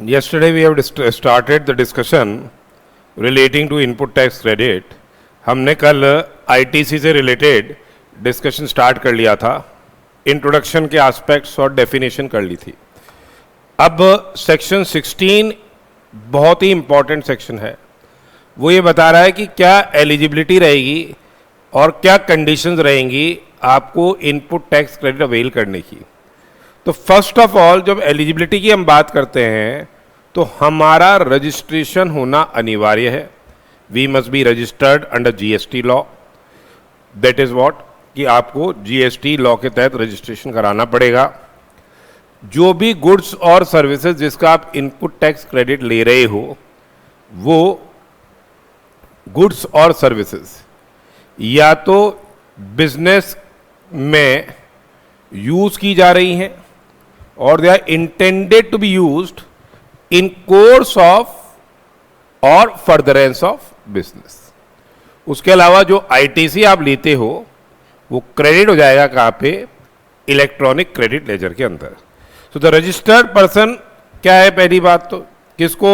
Yesterday we have started the discussion relating to input tax credit. हमने कल ITC से related discussion start कर लिया था, इंट्रोडक्शन के एस्पेक्ट्स और डेफिनेशन कर ली थी. अब सेक्शन 16 बहुत ही इंपॉर्टेंट सेक्शन है. वो ये बता रहा है कि क्या एलिजिबिलिटी रहेगी और क्या कंडीशंस रहेंगी आपको इनपुट टैक्स क्रेडिट अवेल करने की. तो फर्स्ट ऑफ ऑल जब एलिजिबिलिटी की हम बात करते हैं तो हमारा रजिस्ट्रेशन होना अनिवार्य है. We must be registered under GST law. That is what कि आपको जीएसटी लॉ के तहत रजिस्ट्रेशन कराना पड़ेगा. जो भी गुड्स और सर्विसेज जिसका आप इनपुट टैक्स क्रेडिट ले रहे हो वो गुड्स और सर्विसेज या तो बिजनेस में यूज की जा रही हैं और they are intended to be used in course of और फर्दरेंस ऑफ बिजनेस. उसके अलावा जो आईटीसी आप लेते हो वो क्रेडिट हो जाएगा कहाँ पे? इलेक्ट्रॉनिक क्रेडिट लेजर के अंदर. तो द रजिस्टर्ड पर्सन क्या है? पहली बात तो किसको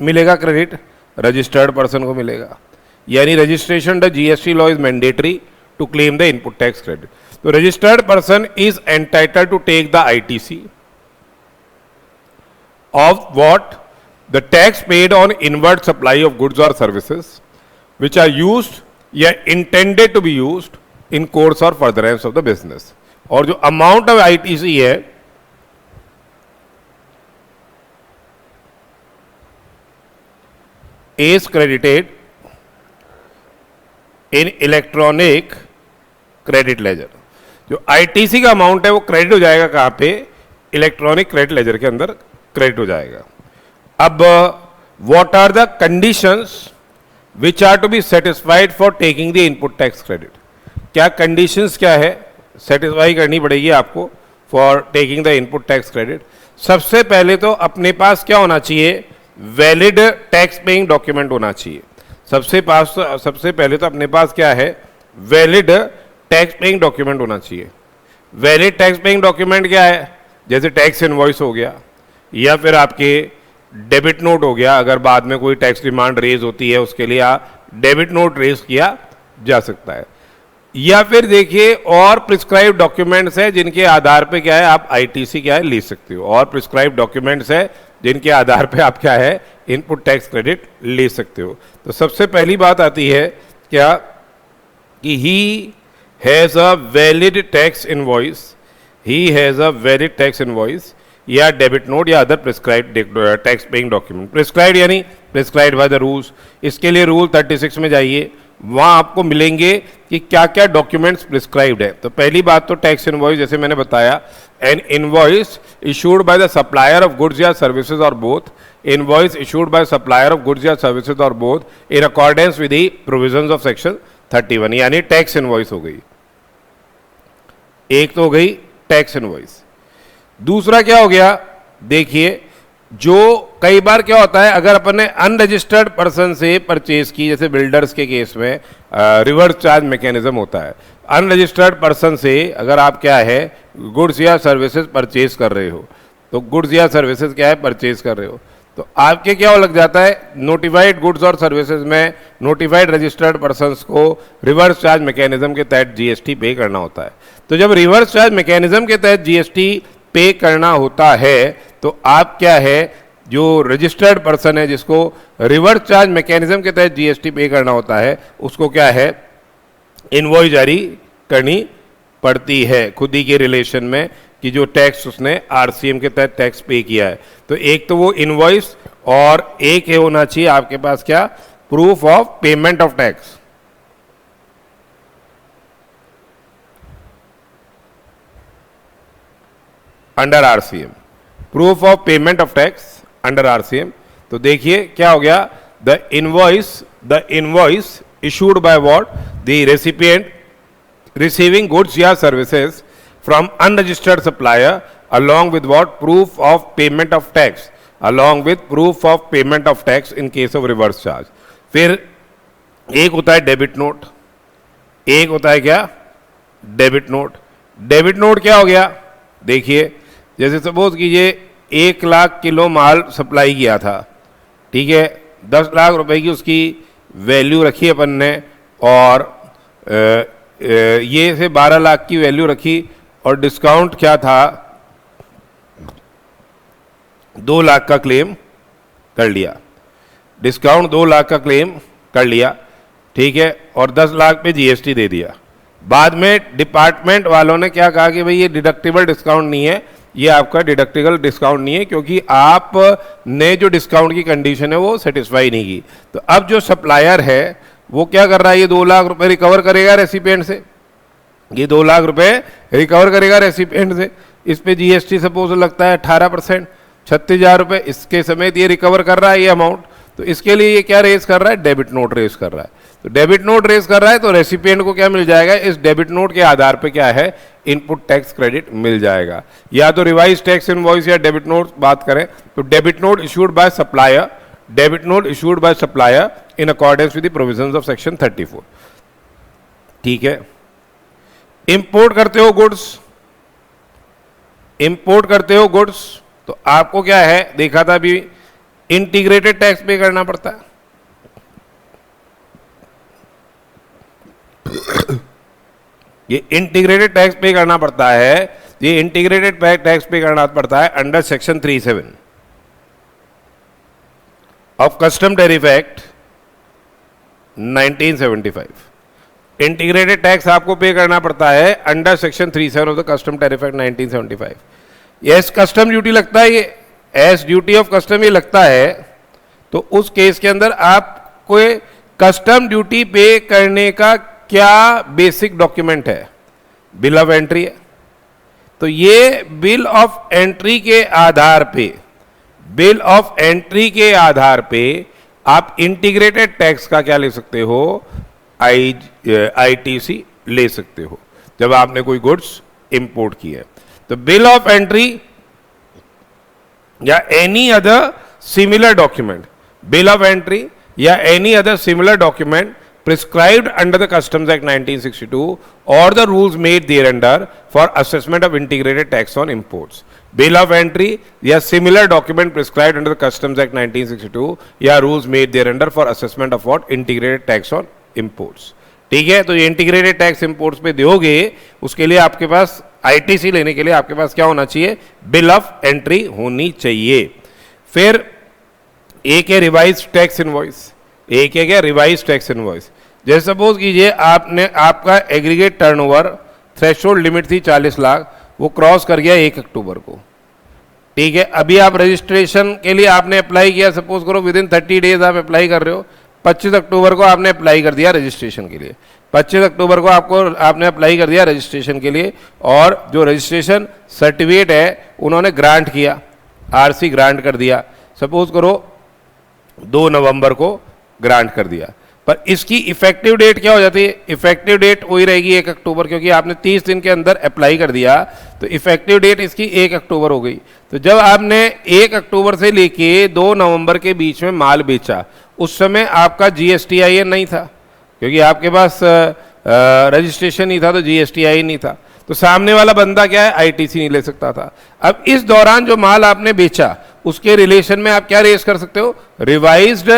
मिलेगा क्रेडिट? रजिस्टर्ड पर्सन को मिलेगा. यानी registration the GST law is mandatory to claim the input tax credit. तो registered person is entitled to take the ITC of what? The tax paid on inward supply of goods or services which are used या intended to be used in course or furtherance of the business. और जो amount of ITC है is credited in electronic credit ledger. जो ITC का amount है वो credit हो जाएगा कहाँ पे? इलेक्ट्रॉनिक क्रेडिट लेजर के अंदर क्रेडिट हो जाएगा. अब what are the conditions which are to be satisfied for taking the input tax credit. क्या कंडीशंस क्या है सेटिस्फाई करनी पड़ेगी आपको for taking the input tax credit? सबसे पहले तो अपने पास क्या होना चाहिए? वैलिड टैक्स पेइंग डॉक्यूमेंट होना चाहिए. सबसे पहले तो अपने पास क्या है? वैलिड टैक्स पेइंग डॉक्यूमेंट होना चाहिए. वैलिड टैक्स पेइंग डॉक्यूमेंट क्या है? जैसे टैक्स इनवॉइस हो गया या फिर आपके डेबिट नोट हो गया. अगर बाद में कोई टैक्स डिमांड रेज होती है उसके लिए डेबिट नोट रेज किया जा सकता है. या फिर देखिए और प्रिस्क्राइब डॉक्यूमेंट्स है जिनके आधार पे क्या है आप आईटीसी क्या है ले सकते हो. और प्रिस्क्राइब डॉक्यूमेंट्स है जिनके आधार पे आप क्या है इनपुट टैक्स क्रेडिट ले सकते हो. तो सबसे पहली बात आती है क्या कि he has a valid tax invoice. He has a valid tax invoice या डेबिट नोट या other prescribed tax paying document. Prescribed यानी प्रिस्क्राइब्ड बाय द रूल्स. इसके लिए रूल 36 में जाइए, वहाँ आपको मिलेंगे कि क्या क्या डॉक्यूमेंट्स प्रिस्क्राइब्ड है. तो पहली बात तो टैक्स इनवॉइस जैसे मैंने बताया, N invoice issued bye the supplier of goods या सर्विसेज और both. Invoice issued bye supplier of goods या सर्विसेज और both in accordance with the provisions of section 31. यानी टैक्स इनवॉइस हो गई. एक तो हो गई टैक्स इनवॉइस. दूसरा क्या हो गया? देखिए जो कई बार क्या होता है अगर अपन ने अनरजिस्टर्ड पर्सन से परचेज की, जैसे बिल्डर्स के केस में रिवर्स चार्ज मैकेनिज्म होता है. अनरजिस्टर्ड पर्सन से अगर आप क्या है गुड्स या सर्विसेज परचेज कर रहे हो, तो गुड्स या सर्विसेज क्या है परचेज कर रहे हो, तो आपके क्या लग जाता है नोटिफाइड गुड्स और सर्विसेज में नोटिफाइड रजिस्टर्ड पर्सन्स को रिवर्स चार्ज मैकेनिज्म के तहत जीएसटी पे करना होता है. तो जब रिवर्स चार्ज मैकेनिज्म के तहत जीएसटी पे करना होता है तो आप क्या है जो रजिस्टर्ड पर्सन है जिसको रिवर्स चार्ज मैकेनिज्म के तहत जीएसटी पे करना होता है उसको क्या है इनवॉइस जारी करनी पड़ती है खुद ही के रिलेशन में कि जो टैक्स उसने आरसीएम के तहत टैक्स पे किया है. तो एक तो वो इनवॉइस और एक है होना चाहिए आपके पास क्या? Proof of payment of tax. Under RCM, proof of payment of tax under RCM. तो देखिए क्या हो गया? The invoice issued by what? The recipient receiving goods या services from unregistered supplier along with what? Proof of payment of tax, along with proof of payment of tax in case of reverse charge. फिर एक होता है debit note, एक होता है क्या? Debit note. Debit note क्या हो गया? देखिए जैसे सपोज कीजिए 1 लाख किलो माल सप्लाई किया था, ठीक है, 10 लाख रुपए की उसकी वैल्यू रखी अपन ने, और ये से 12 लाख की वैल्यू रखी, और डिस्काउंट क्या था, 2 लाख का क्लेम कर लिया, डिस्काउंट 2 लाख का क्लेम कर लिया, ठीक है, और 10 लाख पे जीएसटी दे दिया। बाद में डिपार्टमेंट वालों ने क्या कहा कि भाई ये डिडक्टिबल डिस्काउंट नहीं है, ये आपका डिडक्टिबल डिस्काउंट नहीं है, क्योंकि आपने जो डिस्काउंट की कंडीशन है वो सेटिस्फाई नहीं की। तो अब जो सप्लायर है वो क्या कर रहा है, ये 2 लाख रुपए रिकवर करेगा रेसिपिएंट से, ये 2 लाख रुपए रिकवर करेगा रेसिपिएंट से। इस पे जीएसटी सपोज लगता है 18%, 36,000 रुपए इसके समेत ये रिकवर कर रहा है ये अमाउंट। तो इसके लिए ये क्या रेस कर रहा है, डेबिट नोट रेस कर रहा है। तो डेबिट नोट रेस कर रहा है तो रेसिपिएंट को क्या मिल जाएगा, इस डेबिट नोट के आधार पे क्या है, इनपुट टैक्स क्रेडिट मिल जाएगा। या तो रिवाइज टैक्स इनवॉइस या डेबिट नोट बात करें तो debit note issued by supplier, debit note issued by supplier in accordance with the provisions of section 34, ठीक है। इंपोर्ट करते हो गुड्स, इंपोर्ट करते हो गुड्स तो आपको क्या है, देखा था अभी, इंटीग्रेटेड टैक्स पे करना पड़ता है। ये इंटीग्रेटेड टैक्स पे करना पड़ता है, ये इंटीग्रेटेड टैक्स पे करना पड़ता है under section 37 of custom tariff act 1975। Integrated tax आपको पे करना पड़ता है under section 37 of the custom tariff act 1975। Yes, custom duty लगता है, ये एस ड्यूटी ऑफ कस्टम ये लगता है। तो उस केस के अंदर आपको कस्टम ड्यूटी पे करने का क्या बेसिक डॉक्यूमेंट है, बिल ऑफ एंट्री है। तो ये बिल ऑफ एंट्री के आधार पे, बिल ऑफ एंट्री के आधार पे आप इंटीग्रेटेड टैक्स का क्या ले सकते हो, आईटीसी ले सकते हो जब आपने कोई गुड्स इंपोर्ट की है। तो बिल ऑफ एंट्री या any other similar document, bill of entry या any other similar document prescribed under the Customs Act 1962 or the rules made thereunder for assessment of integrated tax on imports. Bill of entry या similar document prescribed under the Customs Act 1962 या rules made thereunder for assessment of what integrated tax on imports. ठीक है, तो ये integrated tax imports पे दोगे, उसके लिए आपके पास आईटीसी लेने के लिए आपके पास क्या होना चाहिए, बिल ऑफ एंट्री होनी चाहिए। फिर एक है रिवाइज टैक्स इनवॉइस, एक है क्या, रिवाइज टैक्स इनवॉइस। जैसे सपोज कीजिए आपने, आपका एग्रीगेट टर्नओवर थ्रेशोल्ड लिमिट थी 40 लाख, वो क्रॉस कर गया 1 अक्टूबर को, ठीक है। अभी आप रजिस्ट्रेशन के लिए आपने अप्लाई किया, सपोज करो विद इन 30 डेज आप अप्लाई कर रहे हो, 25 अक्टूबर को आपने अप्लाई कर दिया रजिस्ट्रेशन के लिए, 25 अक्टूबर को आपने अप्लाई कर दिया रजिस्ट्रेशन के लिए, और जो रजिस्ट्रेशन सर्टिफिकेट है उन्होंने ग्रांट किया, आरसी ग्रांट कर दिया, सपोज करो 2 नवंबर को ग्रांट कर दिया। पर इसकी इफेक्टिव डेट क्या हो जाती है, इफेक्टिव डेट वही रहेगी 1 अक्टूबर, क्योंकि आपने 30 दिन के अंदर अप्लाई कर दिया, तो इफेक्टिव डेट इसकी 1 अक्टूबर हो गई। तो जब आपने 1 अक्टूबर से लेके 2 नवंबर के बीच में माल बेचा, उस समय आपका GSTIN नहीं था, क्योंकि आपके पास रजिस्ट्रेशन नहीं था, तो GSTIN नहीं था, तो सामने वाला बंदा क्या है, आईटीसी नहीं ले सकता था। अब इस दौरान जो माल आपने बेचा उसके रिलेशन में आप क्या रेस कर सकते हो, रिवाइज्ड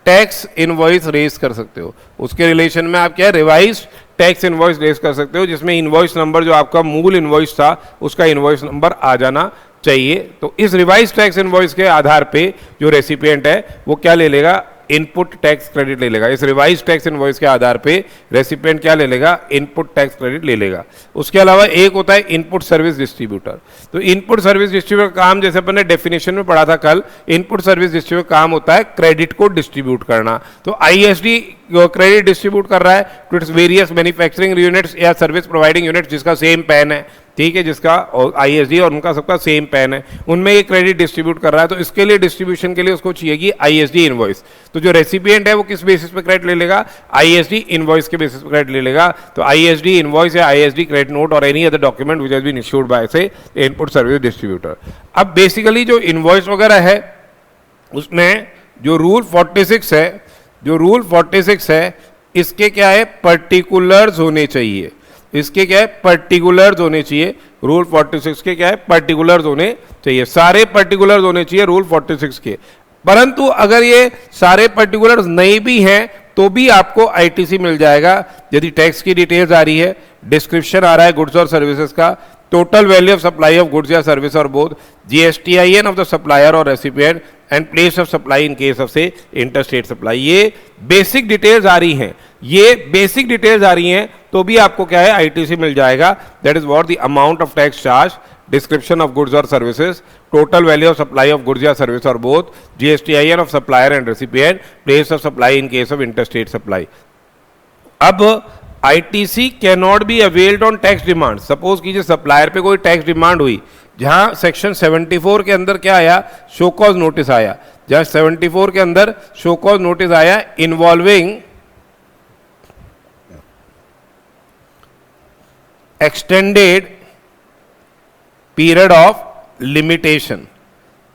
टैक्स इनवॉइस रेस कर सकते हो। उसके रिलेशन में आप क्या, रिवाइज टैक्स इनवॉइस रेस कर सकते हो, जिसमें इनवॉइस नंबर जो आपका मूल इनवॉइस था उसका इनवॉइस नंबर आ जाना चाहिए। तो इस रिवाइज टैक्स इनवॉइस के आधार पे जो रेसिपिएंट है वो क्या ले लेगा, इनपुट टैक्स क्रेडिट ले लेगा। इस रिवाइज टैक्स इनवॉइस के आधार पे रेसिपिएंट क्या ले लेगा, इनपुट टैक्स क्रेडिट ले लेगा। उसके अलावा एक होता है इनपुट सर्विस डिस्ट्रीब्यूटर। तो इनपुट सर्विस डिस्ट्रीब्यूटर काम, जैसे अपन ने डेफिनेशन में पढ़ा था कल, इनपुट सर्विस डिस्ट्रीब्यूटर काम होता है क्रेडिट को डिस्ट्रीब्यूट करना। तो आईएसडी क्रेडिट डिस्ट्रीब्यूट कर रहा है to its various manufacturing units या सर्विस प्रोवाइडिंग यूनिट्स जिसका सेम पैन है, ठीक है, जिसका आईएसडी और उनका सबका सेम पैन है, उनमें ये क्रेडिट डिस्ट्रीब्यूट कर रहा है। तो इसके लिए डिस्ट्रीब्यूशन के लिए उसको चाहिए आईएसडी इनवॉइस। तो जो रेसिपिएंट है वो किस बेसिस पे क्रेडिट ले लेगा, आईएसडी इनवॉइस के बेसिस पे क्रेडिट ले लेगा। तो आईएसडी इनवॉइस या आईएसडी क्रेडिट नोट और any other document which has been issued by से इनपुट सर्विस डिस्ट्रीब्यूटर। अब बेसिकली जो इनवॉइस वगैरह है उसमें जो रूल 46 है, जो रूल 46 है इसके क्या है, पर्टिकुलर्स होने चाहिए। इसके क्या है, पर्टिकुलर्स होने चाहिए। रूल 46 के क्या है, पर्टिकुलर्स होने चाहिए, सारे पर्टिकुलर्स होने चाहिए रूल 46 के। परंतु अगर ये सारे पर्टिकुलर्स नहीं भी हैं तो भी आपको आईटीसी मिल जाएगा। यदि टैक्स की डिटेल्स आ रही है, डिस्क्रिप्शन आ रहा है गुड्स और सर्विसेज का, total value of supply of goods या सर्विस और both, GSTIN of the supplier और recipient and place of supply in case of से इंटरस्टेट सप्लाई, ये बेसिक डिटेल्स आ रही हैं, ये बेसिक डिटेल्स आ रही हैं तो भी आपको क्या है, आईटीसी मिल जाएगा। That is what the amount of tax charge, description of goods और services, total value of supply of goods या सर्विस और both, GSTIN of supplier and recipient, place of supply in case of interstate supply. अब ITC can not be availed on tax demand. Suppose कीजिए supplier पे कोई tax demand हुई, जहां section 74 के अंदर क्या आया, शो कॉज नोटिस आया, जहां 74 के अंदर शो कॉज नोटिस आया involving extended period of limitation,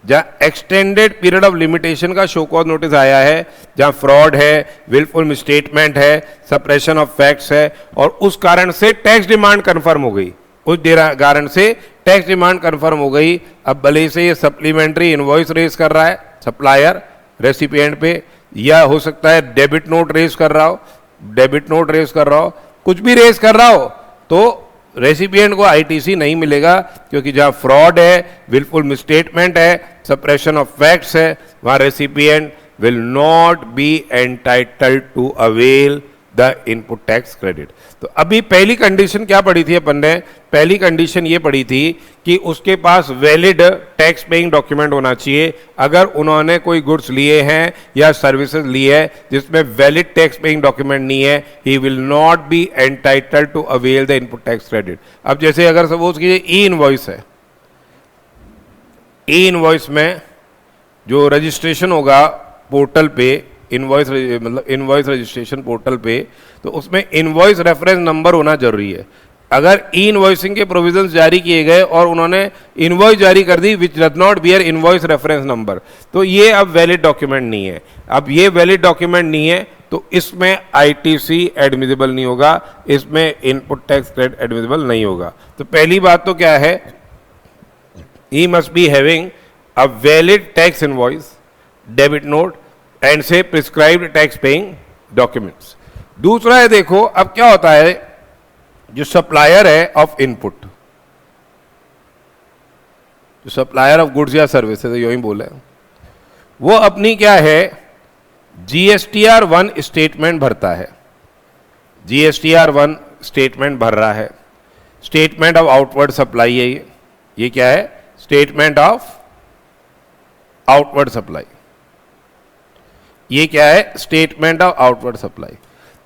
जहां एक्सटेंडेड पीरियड ऑफ लिमिटेशन का शो कॉज नोटिस आया है, जहां फ्रॉड है, विलफुल मिसस्टेटमेंट है, सप्रेशन ऑफ फैक्ट्स है, और उस कारण से टैक्स डिमांड कंफर्म हो गई, उस कारण से टैक्स डिमांड कंफर्म हो गई। अब भले से ये सप्लीमेंट्री इनवॉइस रेज कर रहा है सप्लायर रेसिपिएंट पे, या हो सकता है डेबिट नोट रेज कर रहा हो, डेबिट नोट रेज कर रहा हो, कुछ भी रेज कर रहा हो, तो रेसिपिएंट को आईटीसी नहीं मिलेगा, क्योंकि जहां फ्रॉड है, विलफुल मिसस्टेटमेंट है, सप्रेशन ऑफ फैक्ट्स है, वहां recipient will not be entitled to avail the input tax credit. तो अभी पहली कंडीशन क्या पड़ी थी अपन ने, पहली कंडीशन ये पड़ी थी कि उसके पास वैलिड टैक्स पेइंग डॉक्यूमेंट होना चाहिए। अगर उन्होंने कोई गुड्स लिए हैं या सर्विसेज लिए है जिसमें वैलिड टैक्स पेइंग डॉक्यूमेंट नहीं है, he will not be entitled to avail the input tax credit. अब जैसे अगर सपोज कीजिए ई इनवॉइस है, ई इनवॉइस में जो रजिस्ट्रेशन होगा पोर्टल पे, इनवॉइस मतलब इनवॉइस रजिस्ट्रेशन पोर्टल पे, तो उसमें इनवॉइस रेफरेंस नंबर होना जरूरी है। अगर ई इनवॉइसिंग के प्रोविजंस जारी किए गए और उन्होंने इनवॉइस जारी कर दी which does not bear invoice reference number, तो ये अब वैलिड डॉक्यूमेंट नहीं है। अब ये वैलिड डॉक्यूमेंट नहीं है तो इसमें आईटीसी एडमिसिबल नहीं होगा, इसमें इनपुट टैक्स क्रेडिट एडमिसिबल नहीं होगा। तो पहली बात तो क्या है, he must be having a valid tax invoice, debit note and से प्रिस्क्राइब्ड टैक्स पेइंग डॉक्यूमेंट्स। दूसरा है, देखो अब क्या होता है, जो सप्लायर है ऑफ इनपुट, जो सप्लायर ऑफ गुड्स या सर्विसेज यूं ही बोले, वो अपनी क्या है, जीएसटीआर 1 स्टेटमेंट भरता है, जीएसटीआर 1 स्टेटमेंट भर रहा है, स्टेटमेंट ऑफ आउटवर्ड सप्लाई है ये क्या है, स्टेटमेंट ऑफ आउटवर्ड सप्लाई, ये क्या है, स्टेटमेंट ऑफ आउटवर्ड सप्लाई।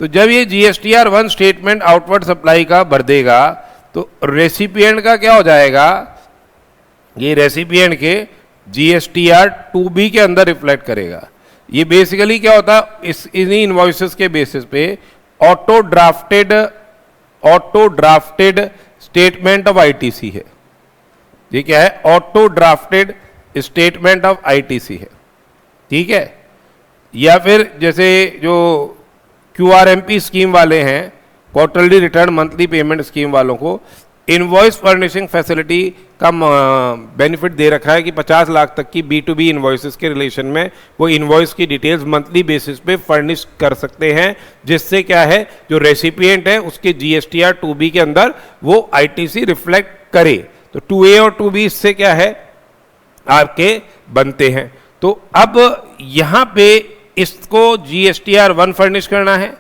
तो जब ये जीएसटीआर 1 स्टेटमेंट आउटवर्ड सप्लाई का भर देगा तो रेसिपिएंट का क्या हो जाएगा, ये रेसिपिएंट के जीएसटीआर 2B के अंदर रिफ्लेक्ट करेगा। ये बेसिकली क्या होता है, इन्हीं इनवॉइसेस के बेसिस पे auto drafted statement of ITC है। ये क्या है, auto drafted statement of ITC है, ठीक है। या फिर जैसे जो क्यूआरएमपी स्कीम वाले हैं, quarterly return monthly payment scheme वालों को इनवॉइस फर्निशिंग फैसिलिटी का बेनिफिट दे रखा है कि 50 लाख तक की B2B इनवॉइसेस के रिलेशन में वो इनवॉइस की डिटेल्स मंथली बेसिस पे फर्निश कर सकते हैं, जिससे क्या है, जो रेसिपिएंट है उसके जीएसटीआर 2B के अंदर वो आईटीसी रिफ्लेक्ट करे। तो 2A और 2B इससे क्या है, आपके बनते हैं। तो अब यहां पे इसको जीएसटीआर 1 फर्निश करना है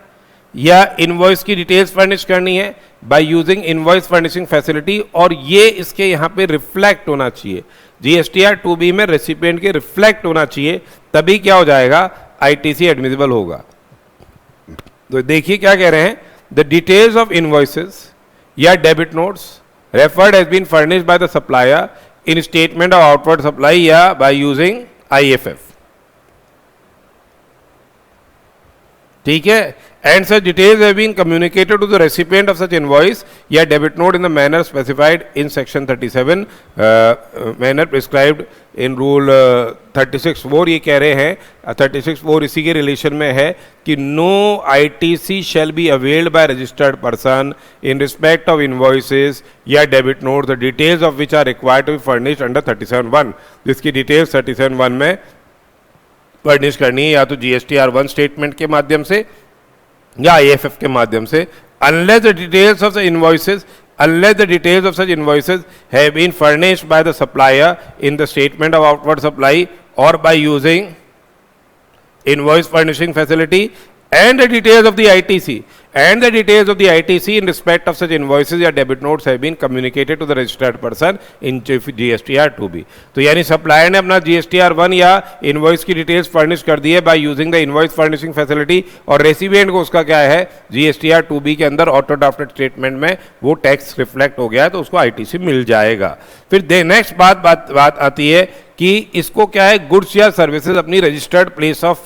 या इनवॉइस की डिटेल्स फर्निश करनी है by using invoice furnishing facility, और ये इसके यहां पे रिफ्लेक्ट होना चाहिए, जीएसटीआर 2B में रेसिपिएंट के रिफ्लेक्ट होना चाहिए, तभी क्या हो जाएगा, आईटीसी एडमिसिबल होगा। तो देखिए क्या कह रहे हैं, द डिटेल्स ऑफ इनवॉइसेस या debit notes referred has been furnished by the supplier in statement of outward supply या बाय यूजिंग आईएफएफ, ठीक है। and such details have been communicated to the recipient of such invoice या debit note in the manner specified in section 37 manner prescribed in rule 36(4). ये कह रहे हैं 36(4) इसी के रिलेशन में है कि no ITC shall be availed by registered person in respect of invoices या debit note the details of which are required to be furnished under 37(1), जिसकी डिटेल्स 37(1) में फर्निश करनी है या तो GSTR1 स्टेटमेंट के माध्यम से या IFF के माध्यम से, unless the details of such invoices have been furnished by the supplier in the statement of outward supply or by using invoice furnishing facility and the details of the ITC in respect of such invoices या debit notes have been communicated to the registered person in GSTR2B। तो यानी supplier ने अपना GSTR1 या invoice की details furnish कर दी है by using the invoice furnishing facility, और रेसिपिएंट को उसका क्या है GSTR2B के अंदर ऑटो ड्राफ्टेड स्टेटमेंट में वो टैक्स रिफ्लेक्ट हो गया है तो उसको ITC मिल जाएगा। फिर नेक्स्ट बात आती है कि इसको क्या है गुड्स या सर्विसेज अपनी रजिस्टर्ड प्लेस ऑफ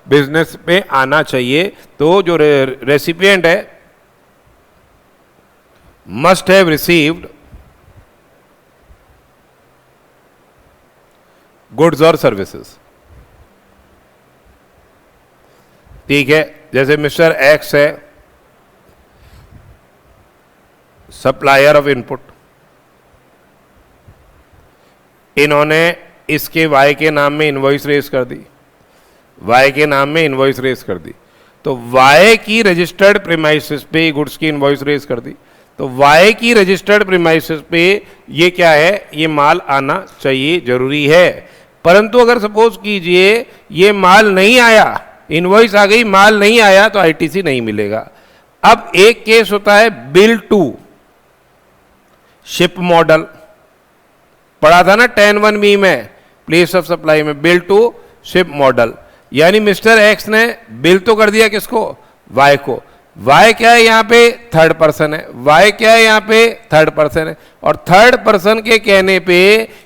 बिजनेस पे आना चाहिए। तो जो रेसिपिएंट है मस्ट हैव रिसीव्ड गुड्स और सर्विसेज। ठीक है, जैसे मिस्टर एक्स है सप्लायर ऑफ इनपुट, इन्होंने इसके वाई के नाम में इनवॉइस रेज कर दी, वाई के नाम में इनवॉइस रेज कर दी, तो वाई की रजिस्टर्ड प्रीमाइसेस पे गुड्स की इनवॉइस रेज कर दी, तो वाई की रजिस्टर्ड प्रीमाइसेस पे ये क्या है ये माल आना चाहिए, जरूरी है। परंतु अगर सपोज कीजिए ये माल नहीं आया, इनवॉइस आ गई माल नहीं आया तो ITC नहीं मिलेगा। अब एक केस होता है बिल टू शिप मॉडल, पढ़ा था ना 10(1)B में प्लेस ऑफ सप्लाई में, बिल टू शिप मॉडल, यानी मिस्टर एक्स ने बिल तो कर दिया किसको वाई को, वाई क्या है यहाँ पे थर्ड पर्सन है, वाई क्या है यहाँ पे थर्ड पर्सन है, और थर्ड पर्सन के कहने पे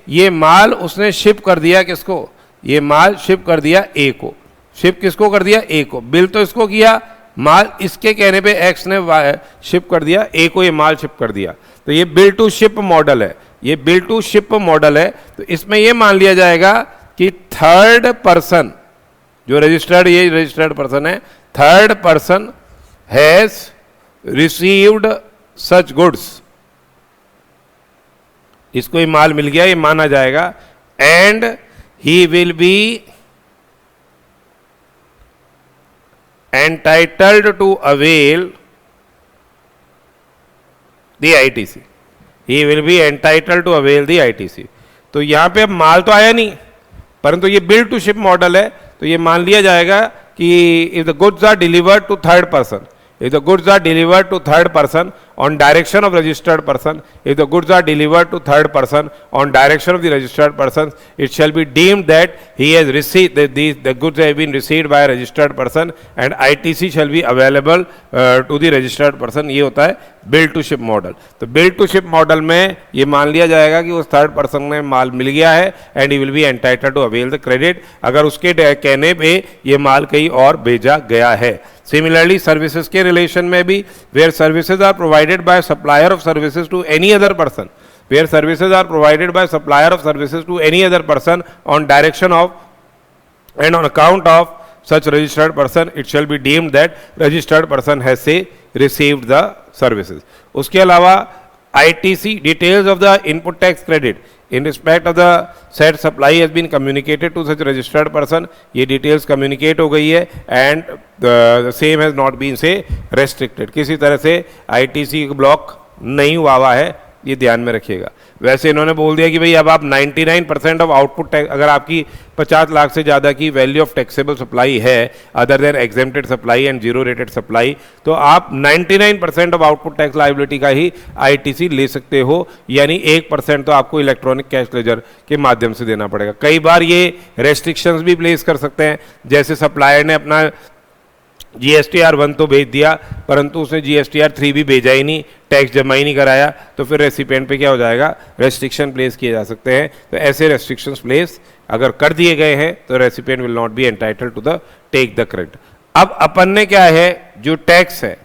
ये माल उसने शिप कर दिया किसको, ये माल शिप कर दिया ए को, शिप किसको कर दिया ए को, बिल तो इसको किया, माल इसके कहने पे एक्स ने शिप कर दिया ए को, ये माल शिप कर दिया। तो ये बिल टू शिप मॉडल है, ये बिल टू शिप मॉडल है। तो इसमें ये मान लिया जाएगा कि थर्ड पर्सन जो रजिस्टर्ड, ये रजिस्टर्ड पर्सन है, third person has received such goods, इसको ये माल मिल गया, ये माना जाएगा, and he will be entitled to avail the ITC, he will be entitled to avail the ITC। तो यहां पे अब माल तो आया नहीं, परंतु ये बिल टू शिप मॉडल है, तो ये मान लिया जाएगा कि if the goods are delivered to third person, if the goods are delivered to third person on direction of registered person, if the goods are delivered to third person on direction of the registered person, it shall be deemed that he has received the goods have been received by a registered person and ITC shall be available to the registered person। ये होता है bill to ship model. तो bill to ship model में ये मान लिया जाएगा कि उस थर्ड पर्सन में माल मिल गया है and he will be entitled to avail the credit, अगर उसके कहने पे ये माल कहीं और भेजा गया है। सिमिलरली सर्विसेज के रिलेशन में भी, where services are provided by supplier of services to any other person, where services are provided by supplier of services to any other person on direction of and on account of such registered person, it shall be deemed that registered person has say received the services। उसके अलावा ITC details of the input tax credit in respect of the said supply has been communicated to such registered person, ये details communicate हो गई है and the same has not been say restricted, किसी तरह से ITC block नहीं हुआ है, ये ध्यान में रखिएगा। वैसे इन्होंने बोल दिया कि भाई अब आप 99% ऑफ आउटपुट टैक्स, अगर आपकी 50 लाख से ज़्यादा की वैल्यू ऑफ टैक्सेबल सप्लाई है other than exempted supply and zero rated supply, तो आप 99% ऑफ आउटपुट टैक्स लायबिलिटी का ही ITC ले सकते हो, यानी 1% तो आपको इलेक्ट्रॉनिक कैश लेजर के माध्यम से देना पड़ेगा। कई बार ये रेस्ट्रिक्शंस भी प्लेस कर सकते हैं, जैसे सप्लायर ने अपना GSTR1 तो भेज दिया परंतु उसने GSTR3 भी भेजा ही नहीं, टैक्स जमा ही नहीं कराया, तो फिर रेसिपिएंट पे क्या हो जाएगा, रेस्ट्रिक्शन प्लेस किए जा सकते हैं। तो ऐसे रेस्ट्रिक्शंस प्लेस अगर कर दिए गए हैं तो recipient will not be entitled to the take the credit. अब अपन ने क्या है, जो टैक्स है,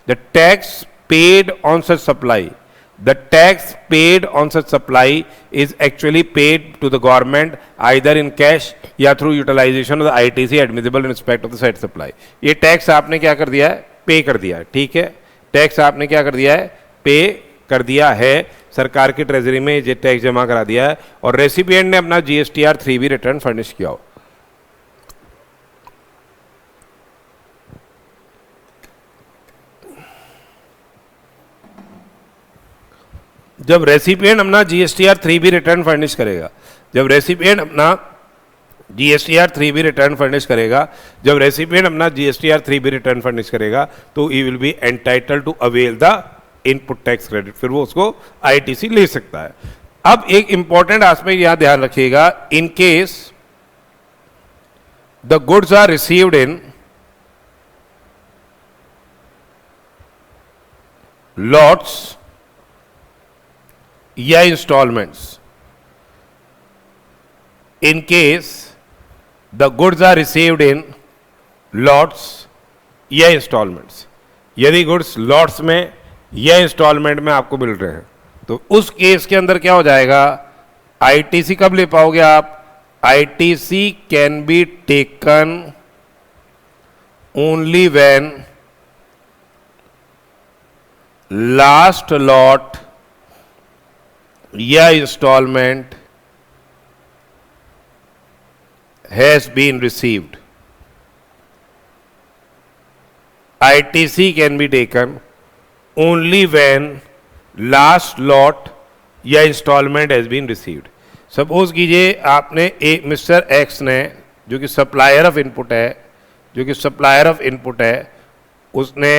the tax paid on such supply, the tax paid on such supply is actually paid to the government either in cash या through utilization of the ITC admissible in respect of the said supply। ये tax आपने क्या कर दिया है, पे कर दिया है, ठीक है, टैक्स आपने क्या कर दिया है, पे कर दिया है, सरकार की ट्रेजरी में ये टैक्स जमा करा दिया है, और रेसिपिएंट ने अपना GSTR 3 भी रिटर्न फर्निश किया हो। जब रेसिपिएंट अपना GSTR 3 भी रिटर्न फर्निश करेगा, जब रेसिपिएंट अपना GSTR 3 भी रिटर्न फर्निश करेगा, जब रेसिपिएंट अपना GSTR 3 भी रिटर्न फर्निश करेगा, तो he will be entitled to avail the input tax credit, फिर वो उसको ITC ले सकता है। अब एक इंपॉर्टेंट एस्पेक्ट यहां ध्यान रखिएगा, in case the goods are received in lots या instalments, in case the goods are received in lots या इंस्टॉलमेंट्स, यदि गुड्स लॉट्स में या इंस्टॉलमेंट में आपको मिल रहे हैं, तो उस केस के अंदर क्या हो जाएगा, ITC कब ले पाओगे आप, ITC can be taken only when last lot या instalment has been received। ITC can be taken only when last lot या instalment has been received। Suppose कीजिए आपने एक मिस्टर एक्स ने, जो कि सप्लायर ऑफ इनपुट है, जो कि सप्लायर ऑफ इनपुट है, उसने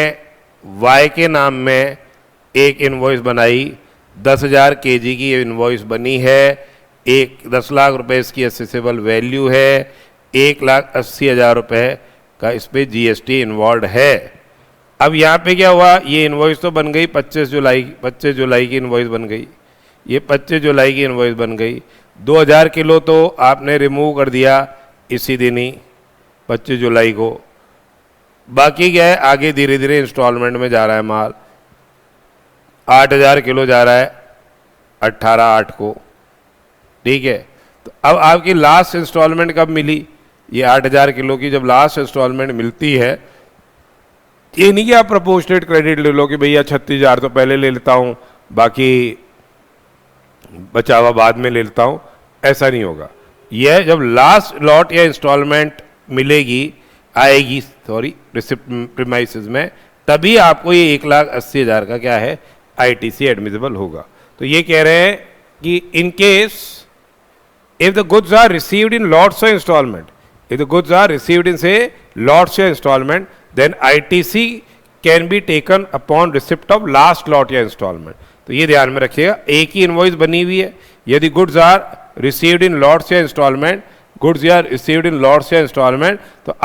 वाई के नाम में एक इनवॉइस बनाई, 10,000 kg की इनवॉइस बनी है, 10 लाख रुपए इसकी असेसेबल वैल्यू है, 1,80,000 रुपए का इस पर GST इन्वॉल्व है। अब यहाँ पे क्या हुआ, ये इनवॉइस तो बन गई 25 जुलाई की इनवॉइस बन गई, ये 25 जुलाई की इनवॉइस बन गई, 2,000 किलो तो आपने रिमूव कर दिया इसी दिन ही 25 जुलाई को, बाकी क्या है, आगे धीरे धीरे इंस्टॉलमेंट में जा रहा है माल, 8,000 किलो जा रहा है 18/8 को, ठीक है। तो अब आपकी लास्ट इंस्टॉलमेंट कब मिली, ये 8,000 किलो की जब लास्ट इंस्टॉलमेंट मिलती है, ये नहीं कि आप प्रपोर्शनेट क्रेडिट ले लो कि भैया 36,000 तो पहले ले लेता हूँ, बाकी बचा हुआ बाद में ले लेता हूँ, ऐसा नहीं होगा। यह जब लास्ट लॉट या इंस्टॉलमेंट मिलेगी, आएगी सॉरी रिसिप्ट प्रीमाइसेस में, तभी आपको ये 1,80,000 का क्या है, ITC एडमिसिबल होगा। तो ये कह रहे हैं कि in case if the goods are received in lots or installment, if the goods are received in say lots or installment, then ITC can be taken upon receipt of last lot या installment। तो ये ध्यान में रखिएगा, एक ही invoice बनी हुई है, यदि goods are received in lots या instalment, goods are received in lots या इंस्टॉलमेंट, तो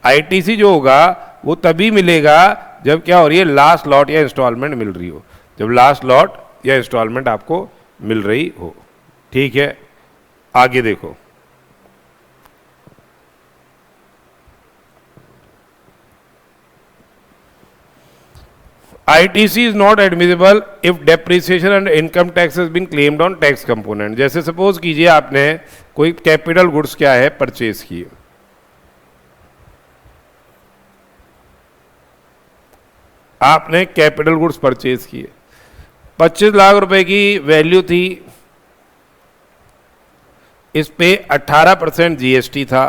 ITC जो होगा वो तभी मिलेगा जब क्या हो रही है, लास्ट लॉट या इंस्टॉलमेंट मिल रही हो, जब लास्ट लॉट या इंस्टॉलमेंट आपको मिल रही हो, ठीक है। आगे देखो, ITC is not admissible if depreciation and income tax has been claimed on tax component। जैसे सपोज कीजिए आपने कोई कैपिटल गुड्स क्या है परचेज की, आपने कैपिटल गुड्स परचेज किए, 25 लाख रुपए की वैल्यू थी, इस पे 18% GST था।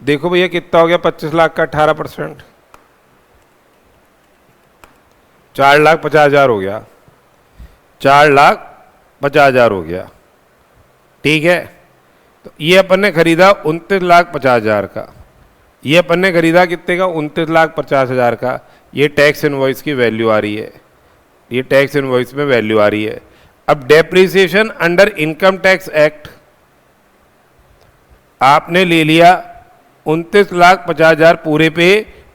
देखो भैया कितना हो गया 25 लाख का 18%, 4,50,000 हो गया, 4,50,000 हो गया, ठीक है। तो ये अपन ने खरीदा 29,50,000 का, ये अपन ने खरीदा कितने का, 29,50,000 का। ये टैक्स इनवॉइस की वैल्यू आ रही है, ये टैक्स इनवॉइस में वैल्यू आ रही है। अब depreciation under income tax act आपने ले लिया 29,50,000 पूरे पे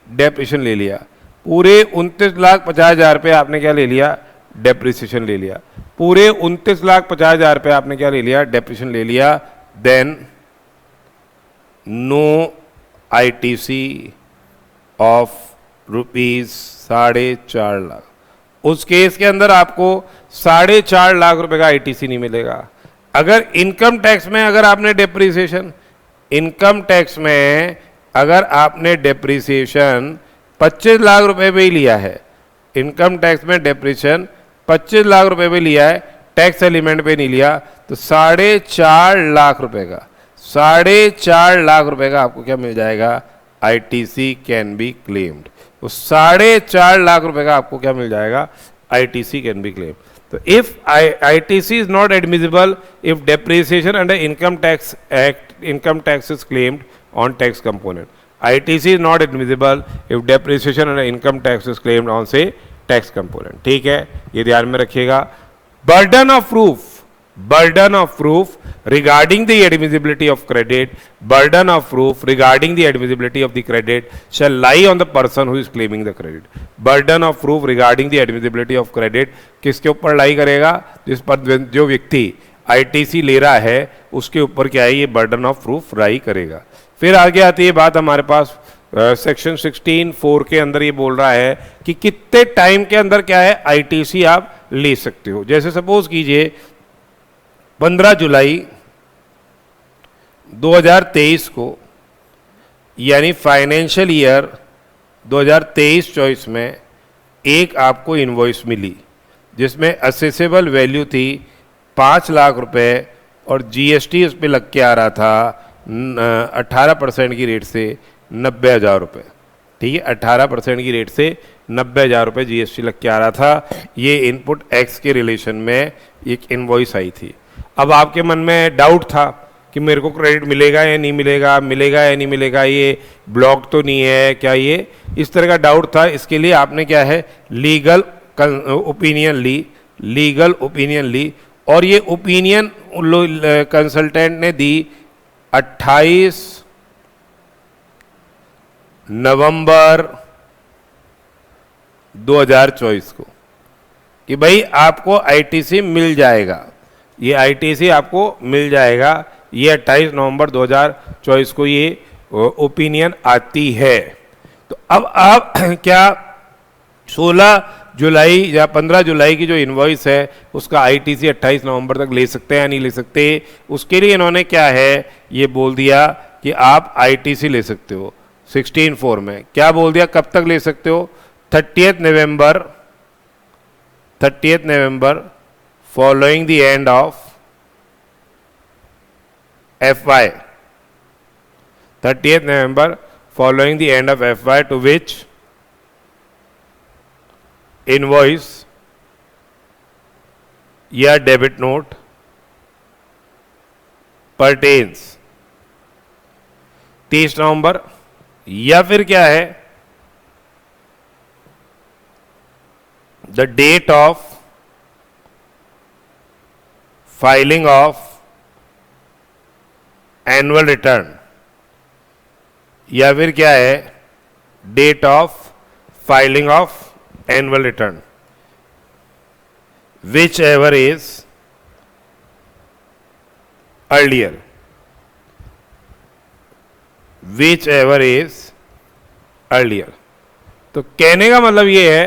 डेप्रिसिएशन ले लिया, पूरे 29,50,000 पे आपने क्या ले लिया, डेप्रिसिएशन ले लिया, पूरे 29,50,000 पे आपने क्या ले लिया, डेप्रिसिएशन ले लिया। Then no ITC of ₹4.5 lakh, उस केस के अंदर आपको 4.5 लाख रुपए का ITC नहीं मिलेगा। अगर इनकम टैक्स में अगर आपने डेप्रिसिएशन, इनकम टैक्स में अगर आपने डेप्रिसिएशन 25 लाख रुपए पे ही लिया है, इनकम टैक्स में डेप्रिसिएशन 25 लाख रुपए पे लिया है, टैक्स एलिमेंट पे नहीं लिया, तो 4.5 लाख रुपए का 4.5 लाख रुपए का आपको क्या मिल जाएगा, ITC कैन बी क्लेम्ड। तो 4.5 लाख रुपए का आपको क्या मिल जाएगा, ITC कैन बी क्लेम्ड। तो if ITC is not admissible if depreciation under income tax act, income tax is claimed on tax component. ITC is not admissible if depreciation and income tax is claimed on say tax component। ठीक है, ये ध्यान में रखिएगा। burden of proof regarding the admissibility of credit, burden of proof regarding the admissibility of the credit shall lie on the person who is claiming the credit। burden of proof regarding the admissibility of credit किसके ऊपर लाई करेगा, जिस पर जो व्यक्ति ITC ले रहा है उसके ऊपर क्या है, ये burden of proof लाई करेगा। फिर आगे आती है बात हमारे पास सेक्शन 16(4) के अंदर ये बोल रहा है कि कितने टाइम के अंदर क्या है ITC आप ले सकते हो। जैसे सपोज कीजिए 15 जुलाई 2023 को, यानी फाइनेंशियल ईयर 2023-24 में एक आपको इनवॉइस मिली जिसमें असेसेबल वैल्यू थी 5 लाख रुपए और GST उस पर लग के आ रहा था 18% की रेट से 90,000 रुपये। ठीक है, 18% की रेट से 90,000 रुपये GST लग के आ रहा था। ये इनपुट एक्स के रिलेशन में एक इनवॉइस आई थी। अब आपके मन में डाउट था कि मेरे को क्रेडिट मिलेगा या नहीं मिलेगा, मिलेगा या नहीं मिलेगा, ये ब्लॉक तो नहीं है क्या, ये इस तरह का डाउट था। इसके लिए आपने क्या है, लीगल ओपिनियन ली और ये ओपिनियन कंसल्टेंट ने दी 28 नवंबर 2024 को कि भाई आपको ITC मिल जाएगा, ये ITC आपको मिल जाएगा। ये 28 नवंबर 2024 को ये ओपिनियन आती है। तो अब आप क्या 16 जुलाई या 15 जुलाई की जो इनवॉइस है उसका ITC 28 नवंबर तक ले सकते हैं या नहीं ले सकते, उसके लिए इन्होंने क्या है ये बोल दिया कि आप ITC ले सकते हो। 16(4) में क्या बोल दिया, कब तक ले सकते हो, 30th November following the end of FY, 30th November following the end of FY to which invoice या डेबिट नोट परटेन्स। 30 नवंबर या फिर क्या है, the date of filing of annual return, या फिर क्या है, date of filing of annual return, whichever is earlier, तो कहने का मतलब ये है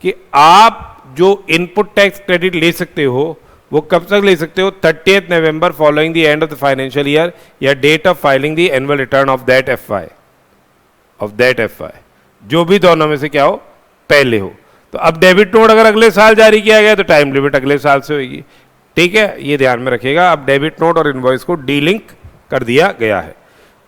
कि आप जो इनपुट टैक्स क्रेडिट ले सकते हो वो कब तक ले सकते हो, 30th November following the end of the financial year या date of filing the annual return of that FY, जो भी दोनों में से क्या हो पहले हो। तो अब डेबिट नोट अगर अगले साल जारी किया गया तो टाइम लिमिट अगले साल से होगी। ठीक है, ये ध्यान में रखिएगा। अब डेबिट नोट और इनवॉइस को डीलिंक कर दिया गया है।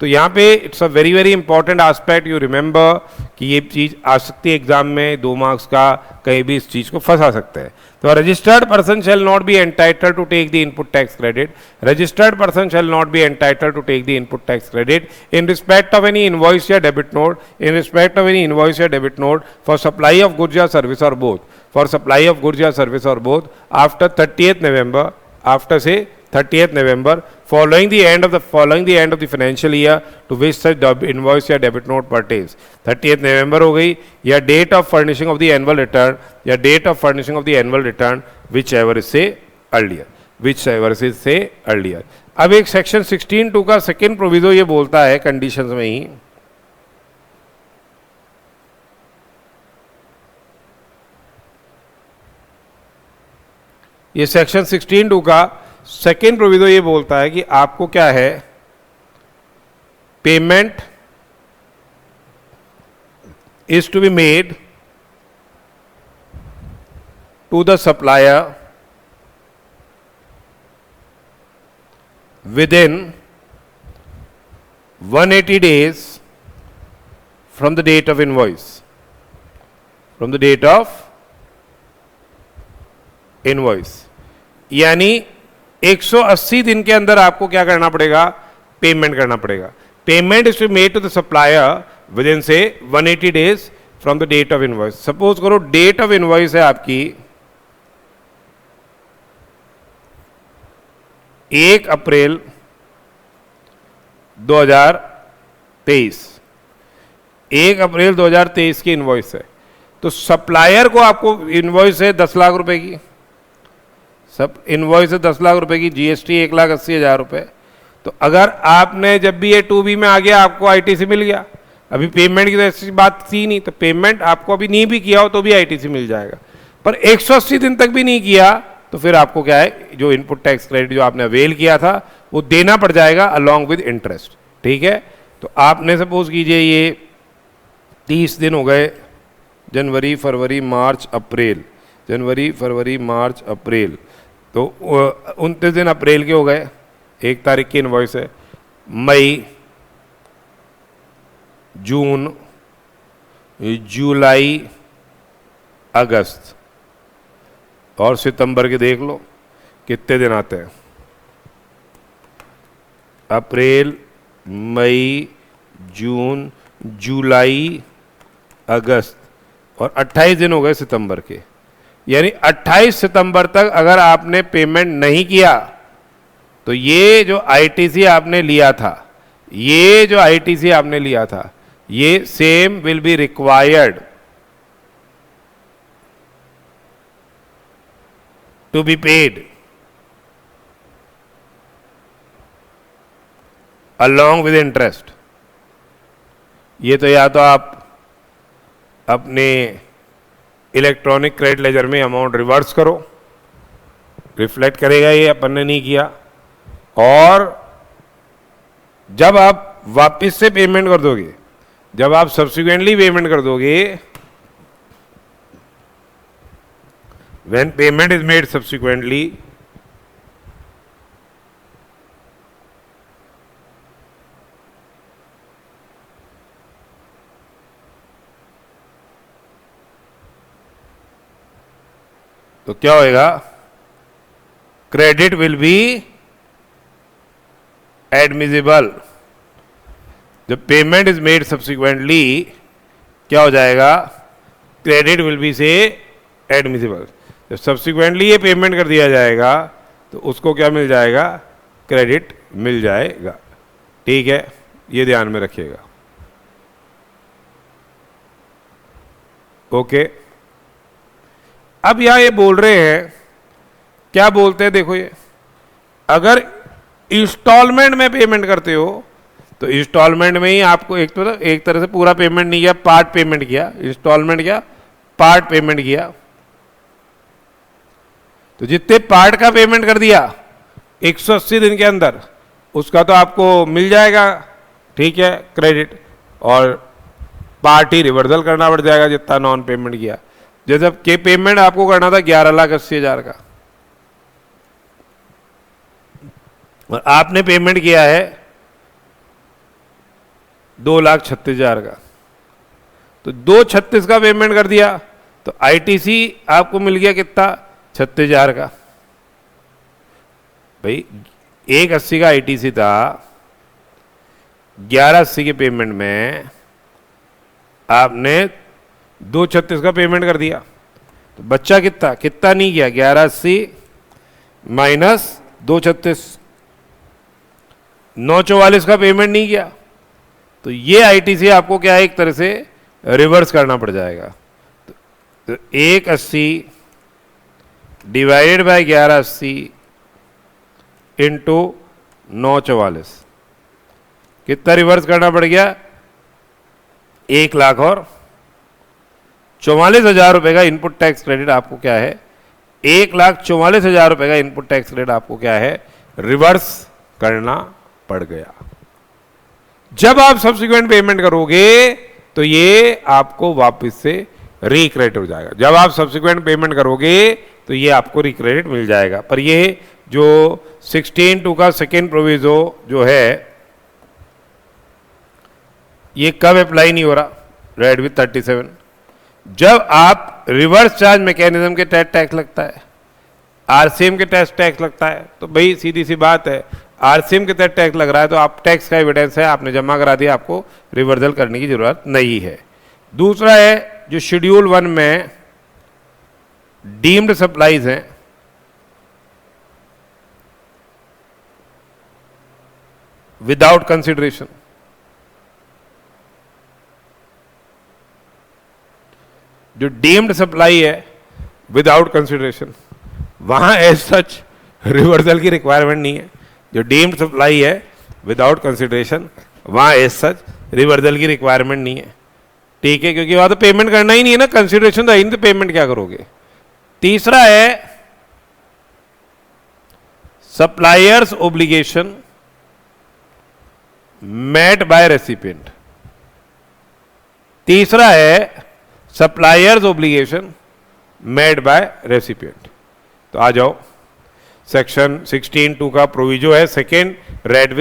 तो यहाँ पे it's a very very important aspect, you remember कि ये चीज़ आ सकती है एग्जाम में, 2 मार्क्स का कहीं भी इस चीज़ को फंसा सकते हैं। तो registered person shall not be entitled to take the input tax credit, registered person shall not be entitled to take the input tax credit in respect of any invoice या debit note, in respect of any invoice या debit note for supply of goods या service और both, for supply of goods या service और both after 30th November, after से 30th November following the end of the financial year to which such invoice या debit note pertains। 30th November हो गई, या date of furnishing of the annual return या date of furnishing of the annual return whichever is say earlier। अब एक section 16(2) का second proviso ये बोलता है कंडीशंस में ही ये सेक्शन 16(2) का सेकेंड प्रोविजो ये बोलता है कि आपको क्या है, payment is to be made to the supplier within 180 days from the date of invoice. From the date of invoice. यानी 180 दिन के अंदर आपको क्या करना पड़ेगा, पेमेंट करना पड़ेगा. Payment is to made to the supplier within से 180 days from the date of invoice. Suppose करो डेट ऑफ इनवॉइस है आपकी 1 अप्रैल 2023. 1 अप्रैल 2023 की इनवॉइस है, तो सप्लायर को आपको इनवॉइस है 10 लाख रुपए की, सब इनवॉइस है 10 लाख रुपए की, जीएसटी 1,80,000 रुपए. तो अगर आपने जब भी ये 2B में आ गया आपको आईटीसी मिल गया, अभी पेमेंट की तो ऐसी बात थी नहीं, तो पेमेंट आपको अभी नहीं भी किया हो तो भी आईटीसी मिल जाएगा. पर 180 दिन तक भी नहीं किया तो फिर आपको क्या है, जो इनपुट टैक्स क्रेडिट जो आपने अवेल किया था वो देना पड़ जाएगा अलॉन्ग विद इंटरेस्ट. ठीक है, तो आपने सपोज कीजिए ये 30 दिन हो गए, जनवरी फरवरी मार्च अप्रैल, जनवरी फरवरी मार्च अप्रैल, तो 29 दिन अप्रैल के हो गए, 1 तारीख की इनवॉइस है. मई, जून, जुलाई, अगस्त और सितंबर के देख लो कितने दिन आते हैं. अप्रैल, मई, जून, जुलाई, अगस्त और 28 दिन हो गए सितंबर के. यानी 28 सितंबर तक अगर आपने पेमेंट नहीं किया तो ये जो आईटीसी आपने लिया था, ये जो आईटीसी आपने लिया था, ये same will be required to be paid along with interest. ये तो या तो आप अपने इलेक्ट्रॉनिक क्रेडिट लेजर में अमाउंट रिवर्स करो, रिफ्लेक्ट करेगा ये, अपन ने नहीं किया. और जब आप वापस से पेमेंट कर दोगे, जब आप सब्सिक्वेंटली पेमेंट कर दोगे, when payment is made subsequently, तो क्या होएगा, क्रेडिट विल बी एडमिसिबल. जब पेमेंट इज मेड सब्सिक्वेंटली क्या हो जाएगा, क्रेडिट विल बी से एडमिसिबल. जब सब्सिक्वेंटली ये पेमेंट कर दिया जाएगा तो उसको क्या मिल जाएगा, क्रेडिट मिल जाएगा. ठीक है, ये ध्यान में रखिएगा. ओके, अब यहां ये बोल रहे हैं, क्या बोलते हैं देखो, ये अगर इंस्टॉलमेंट में पेमेंट करते हो तो इंस्टॉलमेंट में ही आपको एक तरह से पूरा पेमेंट नहीं किया, पार्ट पेमेंट किया. इंस्टॉलमेंट किया, पार्ट पेमेंट किया, तो जितने पार्ट का पेमेंट कर दिया 180 दिन के अंदर, उसका तो आपको मिल जाएगा. ठीक है, क्रेडिट. और पार्ट ही रिवर्सल करना पड़ जाएगा जितना नॉन पेमेंट किया. जैसे के पेमेंट आपको करना था 11,80,000 का, और आपने पेमेंट किया है 2,36,000 का, तो 2,36,000 का पेमेंट कर दिया तो आईटीसी आपको मिल गया कितना, 36,000 का. भाई 1,80 का आईटीसी था, 11,80 के पेमेंट में आपने 2,36,000 का पेमेंट कर दिया, तो बच्चा कितना नहीं किया, 11,80 माइनस 2,36, 9,44 का पेमेंट नहीं किया. तो ये आईटीसी आपको क्या है, एक तरह से रिवर्स करना पड़ जाएगा. तो 1,80 डिवाइडेड बाय 11,80 इंटू 9,44, कितना रिवर्स करना पड़ गया, 1,44,000 रुपए का इनपुट टैक्स क्रेडिट आपको क्या है, 1,44,000 रुपए का इनपुट टैक्स क्रेडिट आपको क्या है, रिवर्स करना पड़ गया। जब आप सब्सिक्वेंट पेमेंट करोगे तो ये आपको वापस से रिक्रेडिट हो जाएगा। जब आप सब्सिक्वेंट पेमेंट करोगे तो ये आपको रिक्रेडिट मिल जाएगा। पर ये जो 16(2) का सेकेंड प्रोविजो जो है ये कब अप्लाई नहीं हो रहा, रेड विथ 37, जब आप रिवर्स चार्ज मैकेनिज्म के तहत टैक्स लगता है, आरसीएम के तहत टैक्स लगता है, तो भाई सीधी सी बात है, आरसीएम के तहत टैक्स लग रहा है तो आप टैक्स का एविडेंस है, आपने जमा करा दिया, आपको रिवर्सल करने की जरूरत नहीं है। दूसरा है जो शेड्यूल 1 में डीम्ड सप्लाईज हैं, विदाउट कंसिडरेशन, जो डीम्ड सप्लाई है विदाउट कंसिडरेशन, वहां एज सच रिवर्सल की रिक्वायरमेंट नहीं है। जो डीम्ड सप्लाई है विदाउट कंसिडरेशन, वहां एज सच रिवर्सल की रिक्वायरमेंट नहीं है, ठीक है, क्योंकि वहां तो पेमेंट करना ही नहीं है ना, कंसिडरेशन तो है नहीं, तो पेमेंट क्या करोगे। तीसरा है supplier's obligation met by recipient. तीसरा है supplier's obligation made by recipient. तो आ जाओ, सेक्शन 16(2) का प्रोविजो है सेकेंड, रेड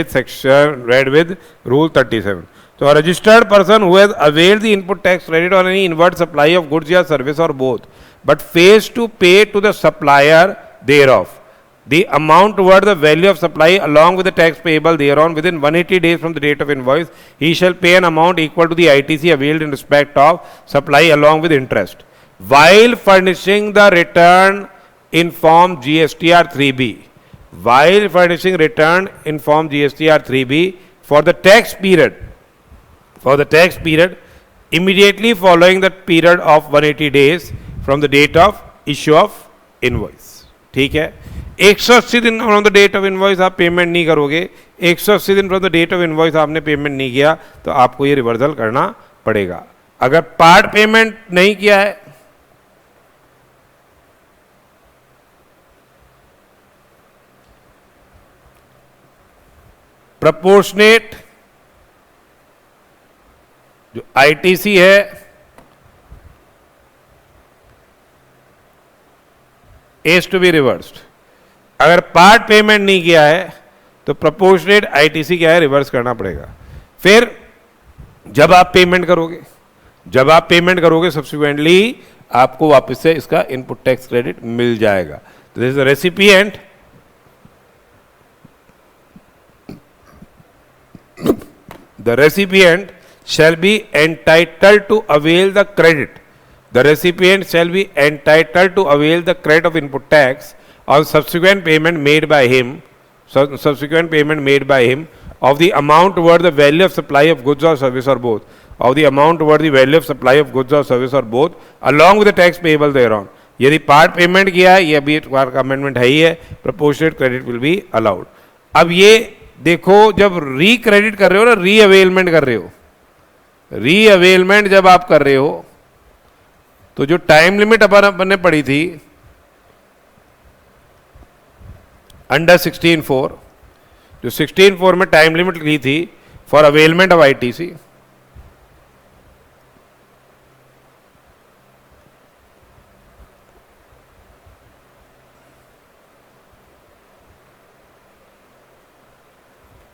विद रूल 37। तो a registered person who has availed the input tax credit on any inward supply of goods or service or both, but fails to pay to the supplier thereof the amount toward the value of supply along with the tax payable thereon within 180 days from the date of invoice, he shall pay an amount equal to the ITC availed in respect of supply along with interest, while furnishing the return in form GSTR 3B. While furnishing return in form GSTR 3B for the tax period immediately following the period of 180 days from the date of issue of invoice. ठीक है, 180 दिन from the date of invoice आप payment नहीं करोगे, 180 दिन from the date of invoice आपने payment नहीं किया तो आपको ये रिवर्सल करना पड़ेगा। अगर पार्ट पेमेंट नहीं किया है प्रोपोर्शनेट जो आईटीसी है इज टू बी रिवर्स्ड। अगर पार्ट पेमेंट नहीं किया है तो प्रोपोर्शनेट आईटीसी क्या है, रिवर्स करना पड़ेगा। फिर जब आप पेमेंट करोगे सब्सिक्वेंटली आपको वापस से इसका इनपुट टैक्स क्रेडिट मिल जाएगा। तो this is the recipient, the recipient shall be entitled to avail the credit. The recipient shall be entitled to avail the credit of input tax on subsequent payment made by him of the amount toward the value of supply of goods or service or both, along with the tax payable thereon. यदि part payment किया है, ये अभी amendment है ही है, proportionate credit will be allowed. अब ये देखो, जब री क्रेडिट कर रहे हो ना, री अवेलमेंट कर रहे हो, री अवेलमेंट जब आप कर रहे हो तो जो टाइम लिमिट अपन ने पड़ी थी अंडर 16(4), जो 16(4) में टाइम लिमिट ली थी for availment of ITC,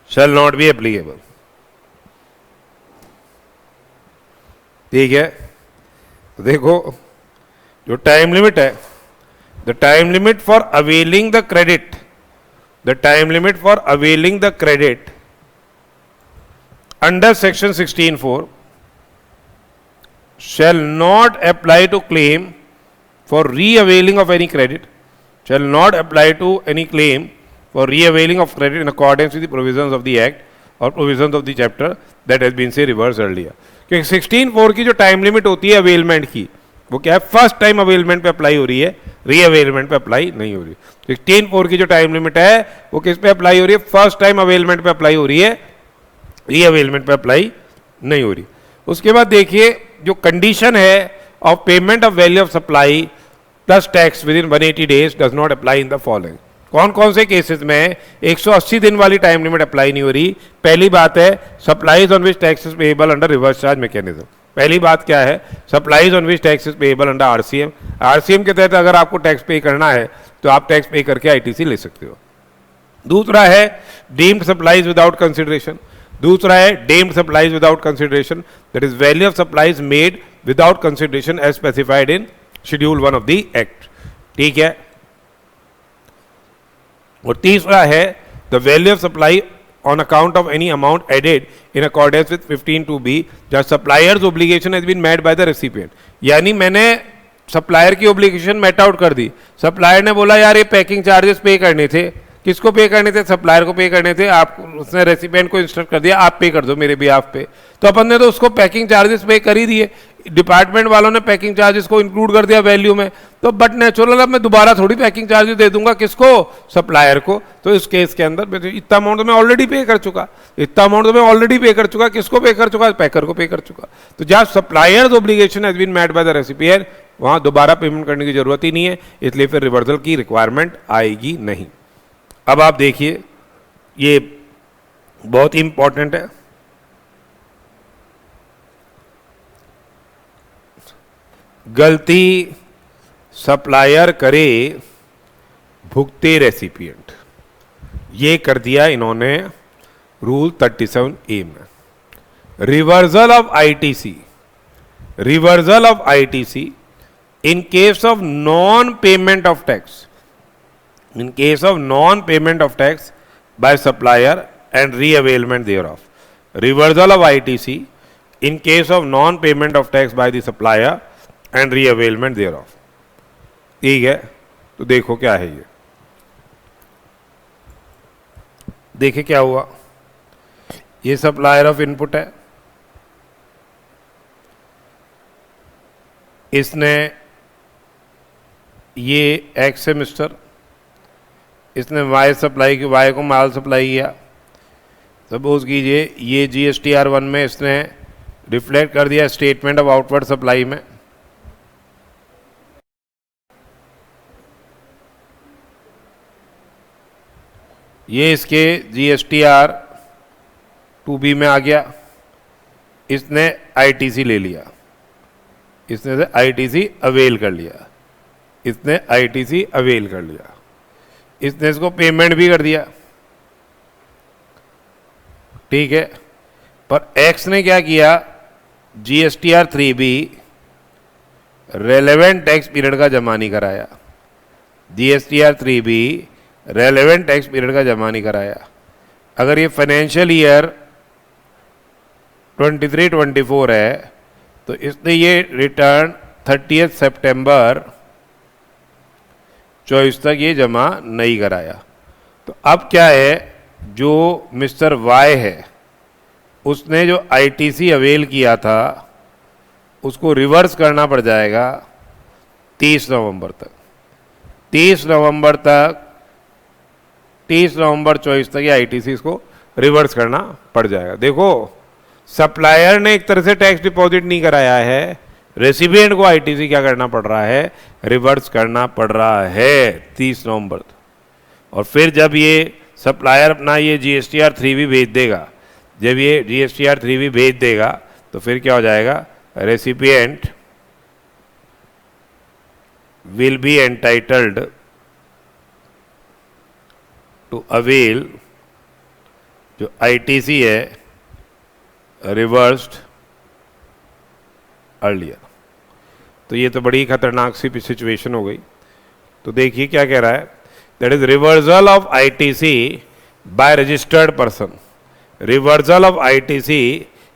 shall not be applicable। ठीक है, तो देखो जो टाइम लिमिट है, the time limit for availing the credit, under section 16(4) shall not apply to claim for re-availing of any credit, for re-availing of credit in accordance with the provisions of the Act or provisions of the chapter that has been say reversed earlier। क्योंकि 16(4) की जो time limit होती है availment की, वो क्या है, first time availment पे अप्लाई हो रही है, री अवेलमेंट पे अप्लाई नहीं हो रही। 16(4) की जो टाइम लिमिट है वो किस पे अप्लाई हो रही है, फर्स्ट टाइम अवेलमेंट पे अप्लाई हो रही है, री अवेलमेंट पे अप्लाई नहीं हो रही। उसके बाद देखिए जो कंडीशन है of payment of value of supply plus tax with in 180 days does not apply in the following. कौन कौन से केसेस में 180 दिन वाली टाइम लिमिट अप्लाई नहीं हो रही? पहली बात है supplies on which tax is payable under reverse charge mechanism. पहली बात क्या है? Supplies on which tax is payable under RCM. RCM के तहत अगर आपको टैक्स पे करना है तो आप टैक्स पे करके आईटीसी ले सकते हो। दूसरा है डीम्ड सप्लाईज विदाउट कंसिडरेशन। दूसरा है deemed supplies without consideration, that is value of supplies made without consideration as specified in schedule 1 of the act. ठीक है। और तीसरा है the value of supply on account of any amount added in accordance with 15(2)(b जब supplier's obligation has been met by the recipient। यानी मैंने supplier की obligation met out कर दी। सप्लायर ने बोला यार ये पैकिंग चार्जेस पे करने थे। किसको पे करने थे? सप्लायर को पे करने थे। आप उसने रेसिपिएंट को इंस्ट्रक्ट कर दिया आप पे कर दो मेरे बिहाफ पे, तो अपन ने तो उसको पैकिंग चार्जेस पे कर ही दिए। डिपार्टमेंट वालों ने पैकिंग चार्जेस को इंक्लूड कर दिया वैल्यू में, तो बट नेचुरल अब मैं दोबारा थोड़ी पैकिंग चार्जेस दे दूंगा। किसको? सप्लायर को। तो इस केस के अंदर इतना अमाउंट तो मैं ऑलरेडी पे कर चुका, इतना अमाउंट तो मैं ऑलरेडी पे कर चुका। किसको पे कर चुका? पैकर को पे कर चुका। तो जहाँ supplier's obligation has been met by the recipient वहां दोबारा पेमेंट करने की जरूरत ही नहीं है, इसलिए फिर रिवर्सल की रिक्वायरमेंट आएगी नहीं। अब आप देखिए ये बहुत ही इंपॉर्टेंट है। गलती सप्लायर करे भुगते रेसिपिएंट, ये कर दिया इन्होंने रूल 37A में। Reversal of ITC, reversal of ITC in case of non-payment of tax, in case of non-payment of tax by supplier and re-availment thereof, reversal of ITC in case of non-payment of tax by the supplier and re-availment thereof। ठीक है, तो देखो क्या है ये, देखिए क्या हुआ। ये सप्लायर ऑफ इनपुट है, इसने ये एक्स है मिस्टर, इसने वाई सप्लाई की, वाई को माल सप्लाई किया। सपोज कीजिए ये GSTR 1 में इसने रिफ्लेक्ट कर दिया स्टेटमेंट ऑफ आउटवर्ड सप्लाई में। ये इसके GSTR 2B में आ गया, इसने ITC ले लिया, इसने से ITC अवेल कर लिया, इसने ITC अवेल कर लिया, इसने इसको पेमेंट भी कर दिया। ठीक है, पर एक्स ने क्या किया? GSTR 3B relevant tax period का जमा नहीं कराया। GSTR 3B relevant tax period का जमा नहीं कराया। अगर ये फाइनेंशियल ईयर 23-24 है तो इसने ये रिटर्न 30 सितंबर 24 तक ये जमा नहीं कराया। तो अब क्या है, जो मिस्टर वाई है उसने जो ITC अवेल किया था उसको रिवर्स करना पड़ जाएगा 30 नवंबर तक। 30 नवंबर 24 तक ये ITC इसको रिवर्स करना पड़ जाएगा। देखो सप्लायर ने एक तरह से टैक्स डिपॉजिट नहीं कराया है, रेसिपिएंट को ITC क्या करना पड़ रहा है? रिवर्स करना पड़ रहा है 30 नवंबर तक। और फिर जब ये सप्लायर अपना ये GSTR 3B भेज देगा, जब ये GSTR 3B भेज देगा तो फिर क्या हो जाएगा? Recipient will be entitled to avail जो ITC है रिवर्स्ड अर्लियर। तो ये तो बड़ी खतरनाक सी सिचुएशन हो गई। तो देखिए क्या कह रहा है, that is reversal of ITC by registered person, reversal of ITC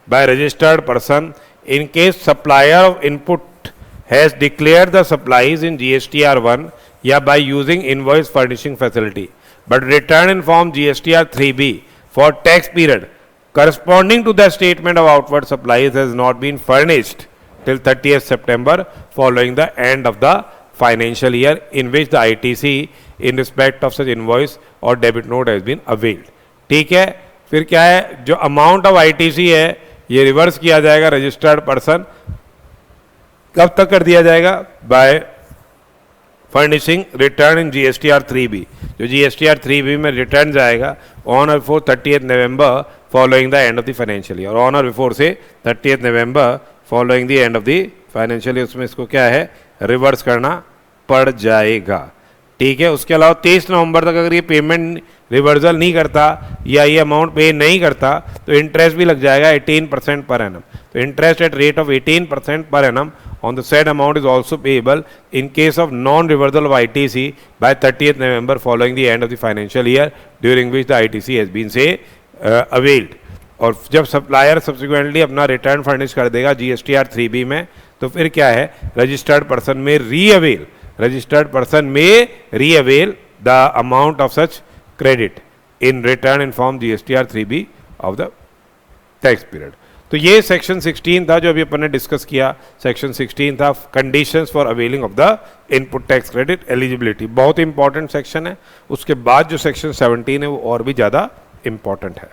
by registered person in case supplier of input has declare the supplies in GSTR 1 या by using invoice furnishing facility but return in form GSTR 3B for tax period corresponding to the statement of outward supplies has not been furnished till 30th September following the end of the financial year in which the ITC in respect of such invoice or debit note has been availed। ठीक है, फिर क्या है, जो amount of ITC है ये reverse किया जाएगा रजिस्टर्ड पर्सन, कब तक कर दिया जाएगा? बाय फर्निशिंग रिटर्न इन GSTR 3B, जो GSTR 3B में रिटर्न जाएगा ऑन और before 30th November following the end of the financial year, on और बिफोर से 30th November following the end of the financial year, उसमें इसको क्या है रिवर्स करना पड़ जाएगा। ठीक है, उसके अलावा 23 नवंबर तक अगर ये पेमेंट रिवर्सल नहीं करता या ये अमाउंट पे नहीं करता तो इंटरेस्ट भी लग जाएगा 18% पर एनम। तो interest at rate of 18% per annum on the said amount is also payable in case of non-reversal of ITC by 30th November following the end of the financial year during which the ITC has been say availed। और जब supplier subsequently अपना return furnish कर देगा GSTR 3B में तो फिर क्या है रजिस्टर्ड पर्सन में रीअवेल the amount of such credit in return in form GSTR 3B of the tax period. तो ये सेक्शन 16 था जो अभी अपन ने डिस्कस किया। सेक्शन 16 था conditions for availing of the input tax credit eligibility, बहुत इंपॉर्टेंट सेक्शन है। उसके बाद जो सेक्शन 17 है वो और भी ज़्यादा इंपॉर्टेंट है।